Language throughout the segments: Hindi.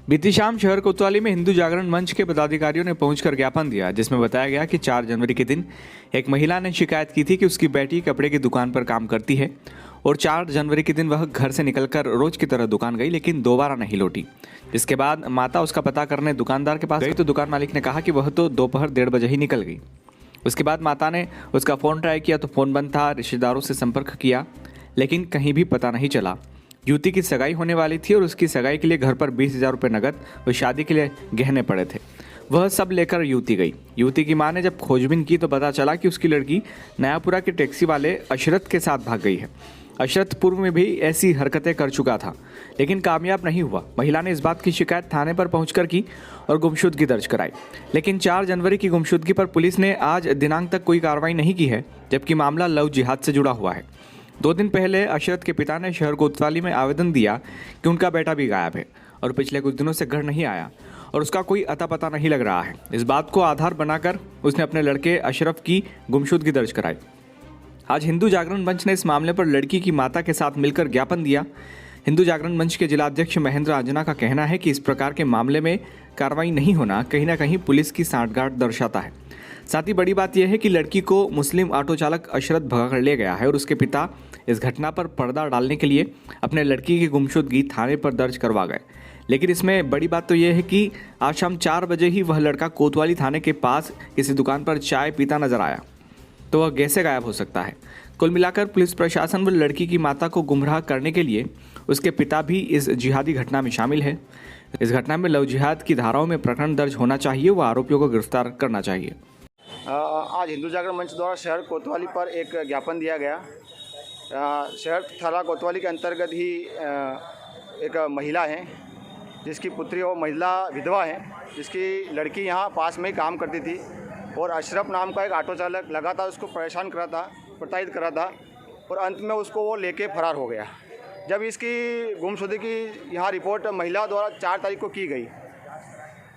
बीती शाम शहर कोतवाली में हिंदू जागरण मंच के पदाधिकारियों ने पहुंचकर ज्ञापन दिया, जिसमें बताया गया कि 4 जनवरी के दिन एक महिला ने शिकायत की थी कि उसकी बेटी कपड़े की दुकान पर काम करती है और 4 जनवरी के दिन वह घर से निकलकर रोज की तरह दुकान गई, लेकिन दोबारा नहीं लौटी। जिसके बाद माता उसका पता करने दुकानदार के पास गई तो दुकान मालिक ने कहा कि वह तो दोपहर 1:30 बजे ही निकल गई। उसके बाद माता ने उसका फ़ोन ट्राई किया तो फ़ोन बंद था। रिश्तेदारों से संपर्क किया लेकिन कहीं भी पता नहीं चला। युवती की सगाई होने वाली थी और उसकी सगाई के लिए घर पर 20,000 रुपये नकद और शादी के लिए गहने पड़े थे। वह सब लेकर युवती गई। युवती की मां ने जब खोजबीन की तो पता चला कि उसकी लड़की नयापुरा के टैक्सी वाले अशरत के साथ भाग गई है। अशरत पूर्व में भी ऐसी हरकतें कर चुका था लेकिन कामयाब नहीं हुआ। महिला ने इस बात की शिकायत थाने पर पहुंचकर की और गुमशुदगी दर्ज कराई, लेकिन 4 जनवरी की गुमशुदगी पर पुलिस ने आज दिनांक तक कोई कार्रवाई नहीं की है, जबकि मामला लव जिहाद से जुड़ा हुआ है। 2 दिन पहले अशरत के पिता ने शहर कोतवाली में आवेदन दिया कि उनका बेटा भी गायब है और पिछले कुछ दिनों से घर नहीं आया और उसका कोई अता पता नहीं लग रहा है। इस बात को आधार बनाकर उसने अपने लड़के अशरफ की गुमशुदगी दर्ज कराई। आज हिंदू जागरण मंच ने इस मामले पर लड़की की माता के साथ मिलकर ज्ञापन दिया। हिंदू जागरण मंच के जिलाध्यक्ष महेंद्र आंजना का कहना है कि इस प्रकार के मामले में कार्रवाई नहीं होना कहीं ना कहीं पुलिस की सांठगांठ दर्शाता है। साथ ही बड़ी बात यह है कि लड़की को मुस्लिम ऑटो चालक अशरत भगा कर ले गया है और उसके पिता इस घटना पर पर्दा डालने के लिए अपने लड़की की गुमशुदगी थाने पर दर्ज करवा गए। लेकिन इसमें बड़ी बात तो यह है कि आज शाम 4 बजे ही वह लड़का कोतवाली थाने के पास किसी दुकान पर चाय पीता नजर आया, तो वह कैसे गायब हो सकता है। कुल मिलाकर पुलिस प्रशासन व लड़की की माता को गुमराह करने के लिए उसके पिता भी इस जिहादी घटना में शामिल है। इस घटना में लव जिहाद की धाराओं में प्रकरण दर्ज होना चाहिए व आरोपियों को गिरफ्तार करना चाहिए। आज हिंदू जागरण मंच द्वारा शहर कोतवाली पर एक ज्ञापन दिया गया। शहर थाना कोतवाली के अंतर्गत ही एक महिला है जिसकी पुत्री और महिला विधवा है, जिसकी लड़की यहाँ पास में ही काम करती थी और अशरफ नाम का एक ऑटो चालक लगातार उसको परेशान कर रहा था, प्रताड़ित कर रहा था और अंत में उसको वो लेके फरार हो गया। जब इसकी गुमशुदगी की यहाँ रिपोर्ट महिला द्वारा 4 तारीख को की गई,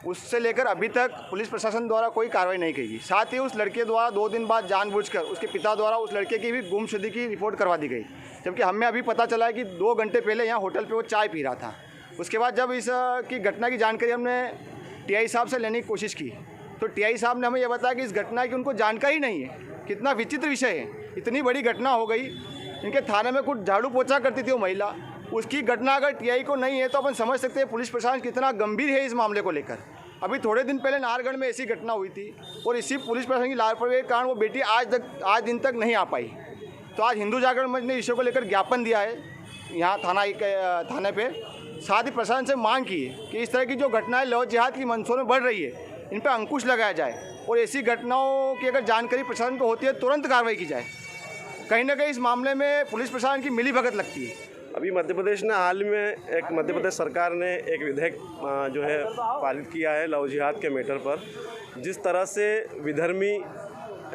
उससे लेकर अभी तक पुलिस प्रशासन द्वारा कोई कार्रवाई नहीं की गई। साथ ही उस लड़के द्वारा 2 दिन बाद जानबूझकर उसके पिता द्वारा उस लड़के की भी गुमशुदगी की रिपोर्ट करवा दी गई, जबकि हमें अभी पता चला है कि 2 घंटे पहले यहाँ होटल पे वो चाय पी रहा था। उसके बाद जब इस की घटना की जानकारी हमने टीआई साहब से लेने की कोशिश की तो टीआई साहब ने हमें यह बताया कि इस घटना की उनको जानकारी नहीं है। कितना विचित्र विषय है, इतनी बड़ी घटना हो गई, इनके थाने में कुछ झाड़ू पोछा करती थी वो महिला, उसकी घटना अगर टीआई को नहीं है तो अपन समझ सकते हैं पुलिस प्रशासन कितना गंभीर है इस मामले को लेकर। अभी थोड़े दिन पहले नाहरगढ़ में ऐसी घटना हुई थी और इसी पुलिस प्रशासन की लापरवाही के कारण वो बेटी आज दिन तक नहीं आ पाई। तो आज हिंदू जागरण मंच ने विषय को लेकर ज्ञापन दिया है यहाँ थाने पे। साथ ही प्रशासन से मांग की है कि इस तरह की जो घटनाएं लव जिहाद की मंशों में बढ़ रही है, इन पर अंकुश लगाया जाए और ऐसी घटनाओं की अगर जानकारी प्रशासन को होती है तुरंत कार्रवाई की जाए। कहीं ना कहीं इस मामले में पुलिस प्रशासन की मिलीभगत लगती है। अभी मध्य प्रदेश ने हाल में एक मध्य प्रदेश सरकार ने एक विधेयक जो है पारित किया है लव जिहाद के मैटर पर। जिस तरह से विधर्मी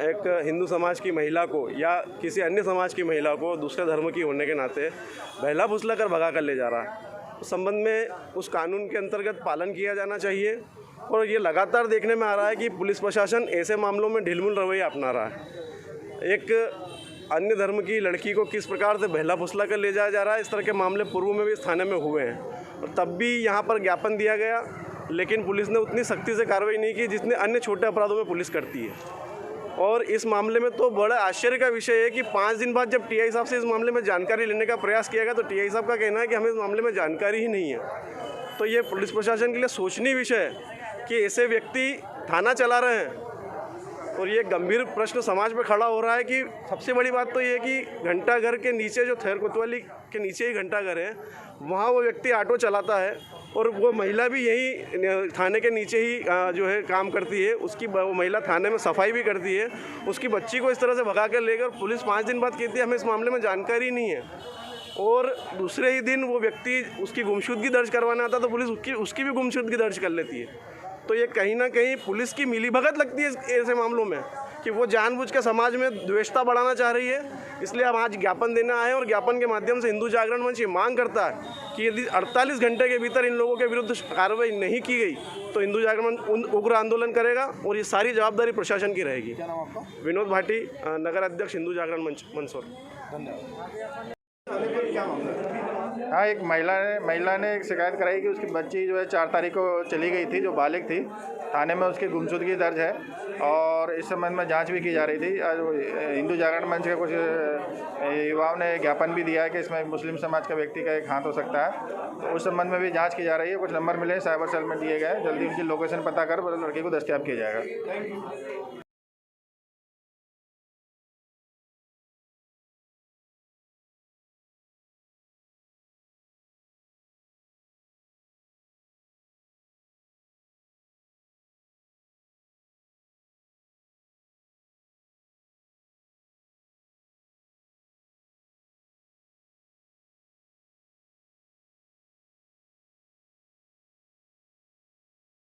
एक हिंदू समाज की महिला को या किसी अन्य समाज की महिला को दूसरे धर्म की होने के नाते बहला फुसला कर भगा कर ले जा रहा है, उस संबंध में उस कानून के अंतर्गत पालन किया जाना चाहिए। और ये लगातार देखने में आ रहा है कि पुलिस प्रशासन ऐसे मामलों में ढिलमुल रवैया अपना रहा है। एक अन्य धर्म की लड़की को किस प्रकार से बहला फुसला कर ले जाया जा रहा है, इस तरह के मामले पूर्व में भी इस थाने में हुए हैं और तब भी यहाँ पर ज्ञापन दिया गया, लेकिन पुलिस ने उतनी सख्ती से कार्रवाई नहीं की जितने अन्य छोटे अपराधों में पुलिस करती है। और इस मामले में तो बड़ा आश्चर्य का विषय है कि 5 दिन बाद जब टीआई साहब से इस मामले में जानकारी लेने का प्रयास किया गया तो टीआई साहब का कहना है कि हमें इस मामले में जानकारी ही नहीं है। तो ये पुलिस प्रशासन के लिए सोचनीय विषय है कि ऐसे व्यक्ति थाना चला रहे हैं और ये गंभीर प्रश्न समाज में खड़ा हो रहा है कि सबसे बड़ी बात तो ये है कि घंटाघर के नीचे जो थेर कोतवाली के नीचे ही घंटाघर है, वहाँ वो व्यक्ति ऑटो चलाता है और वो महिला भी यही थाने के नीचे ही जो है काम करती है। उसकी वो महिला थाने में सफाई भी करती है। उसकी बच्ची को इस तरह से भगा कर लेकर पुलिस 5 दिन बाद कहती है हमें इस मामले में जानकारी नहीं है और दूसरे ही दिन वो व्यक्ति उसकी गुमशुदगी दर्ज करवाना आता तो पुलिस उसकी भी गुमशुदगी दर्ज कर लेती है। तो ये कहीं ना कहीं पुलिस की मिलीभगत लगती है ऐसे मामलों में कि वो जानबूझ के समाज में द्वेषता बढ़ाना चाह रही है। इसलिए हम आज ज्ञापन देने आए हैं और ज्ञापन के माध्यम से हिंदू जागरण मंच ये मांग करता है कि यदि 48 घंटे के भीतर इन लोगों के विरुद्ध कार्रवाई नहीं की गई तो हिंदू जागरण मंच उग्र आंदोलन करेगा और ये सारी जवाबदारी प्रशासन की रहेगी। क्या नाम आपका? विनोद भाटी, नगर अध्यक्ष हिंदू जागरण मंच मंदसौर। हाँ, एक महिला ने एक शिकायत कराई कि उसकी बच्ची जो है 4 तारीख को चली गई थी, जो बालिग थी। थाने में उसकी गुमशुदगी दर्ज है और इस संबंध में जांच भी की जा रही थी। आज हिंदू जागरण मंच के कुछ युवाओं ने ज्ञापन भी दिया है कि इसमें मुस्लिम समाज का व्यक्ति का एक हाथ हो सकता है, तो उस संबंध में भी जांच की जा रही है। कुछ नंबर मिले साइबर सेल में दिए गए, जल्दी उनकी लोकेशन पता कर लड़की को दस्तयाब किया जाएगा।